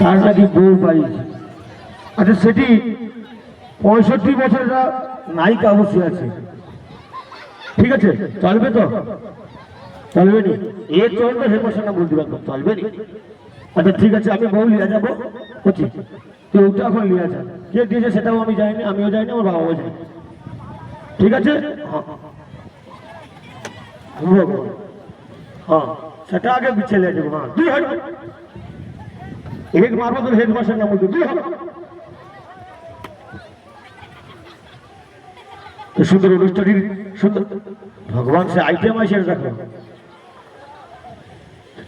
তার নাকি বউ পাইছে। আচ্ছা সেটি 65 বছরের নায়িকা অবশ্যই আছে, ঠিক আছে, চলবে তো? চলবে নি? এ চলবে হেমসা না বলতে পারবো, চলবে নি? আচ্ছা ঠিক আছে, আমি বউ লিয়া যাবো বুঝছি, তুই ওটা এখন লিয়া যা। কে দিয়েছে সেটাও আমি যাইনি, আমিও যাইনি, আমার বাবাও যাই, ঠিক আছে? হ্যাঁ সেটা আগে বিছে লিয়ে যাবো। হ্যাঁ তুই হেড মারবো, তোর হেড মাসের নাম বলতো তুই সুন্দর অনুষ্ঠানের সুন্দর ভগবান সে আইটেম আসে দেখো।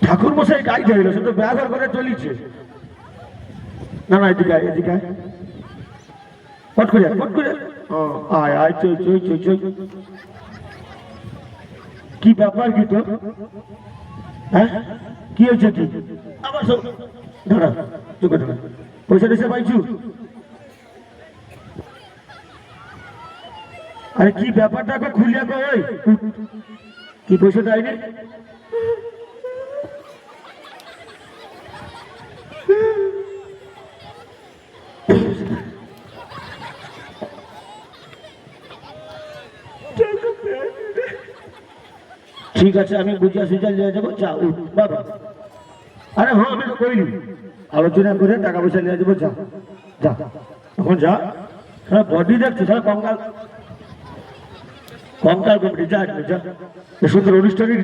ঠাকুর মশাই গাইতে হইল, সে তো ব্যবহার করে চলিছে। না না এদিকে এদিকে পট করে আয় আয় চই চই চই চই। কি ব্যাপার কি তোর? হ্যাঁ কি হয়েছে কি? আবার সব দাঁড়া চুকে দাঁড়া, পয়সা টয়সা পাইছু? আরে কি ব্যাপারটা খুলিয়া কই, কি পয়সা দেয়নি? ঠিক আছে আমি বুঝিয়া সুঝা নিয়ে যাবো, যা বাবা। আরে হ্যাঁ আমি তো কইলি আলোচনা করে টাকা পয়সা নিয়ে যাবো, যা যা এখন যা। সারা বডি দেখছি, সারা কঙ্কাল কঙ্কাল কমিটি, যা যা। সুন্দর অনুষ্ঠানের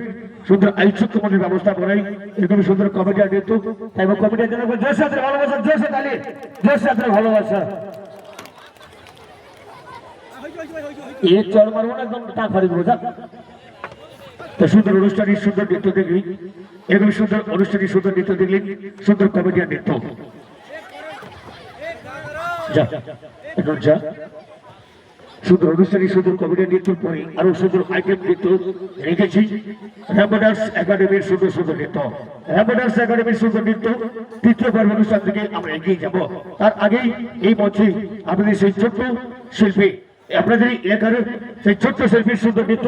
সুন্দর আয়োজকমনের ব্যবস্থা করাই, এরকম সুন্দর কমিটি দিত, তাই কমিটির জন্য জোর সাথে ভালোবাসা, জোর সাথে তালি, জোর সাথে ভালোবাসা। এ চল মারবো না, একদম তা ফাড়ি দেবো, যা। তো সুন্দর অনুষ্ঠানের সুন্দর নৃত্য দেখলি, এরকম সুন্দর অনুষ্ঠানের সুন্দর নৃত্য দেখলি, সুন্দর কমেডিয়ান নৃত্য, যা এখন যা। সুন্দর অনুষ্ঠানের সুন্দর কমেডিয়ান নৃত্যর পরে আরো সুন্দর আইটেম নৃত্য রেখেছি। র্যাম্বো ডান্স একাডেমির সুন্দর সুন্দর নৃত্য, র্যাম্বো ডান্স একাডেমির সুন্দর নৃত্য তৃতীয় পর্ব অনুষ্ঠান থেকে আমরা এগিয়ে যাব। তার আগেই এই মঞ্চে আপনাদের সেই ছোট্ট শিল্পী, আপনাদের এলাকার সেই ছোট্ট শিল্পীর সুন্দর নৃত্য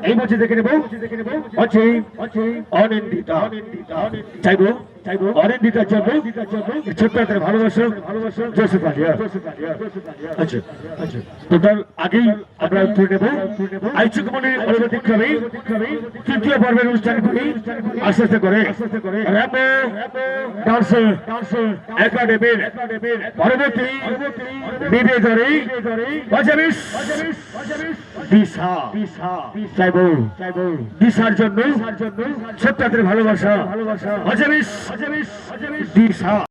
এই মঞ্চে দেখে নেব। অনিন্দিতা চাইবো অনিন্দিতার জন্য ছোট্ট একটা ভালোবাসা, জোসেফ আলিয়া। আচ্ছা আচ্ছা, তো তার আগেই আমরা তুলে নেব আইচুকমণির অনুমতি ক্রমে তৃতীয় পর্বের অনুষ্ঠানগুলি আস্তে আস্তে করে র্যাম্বো ডান্স একাডেমির পরবর্তী নিবেদনে দিশার জন্য ছোট্ট ভালোবাসা, দিশা।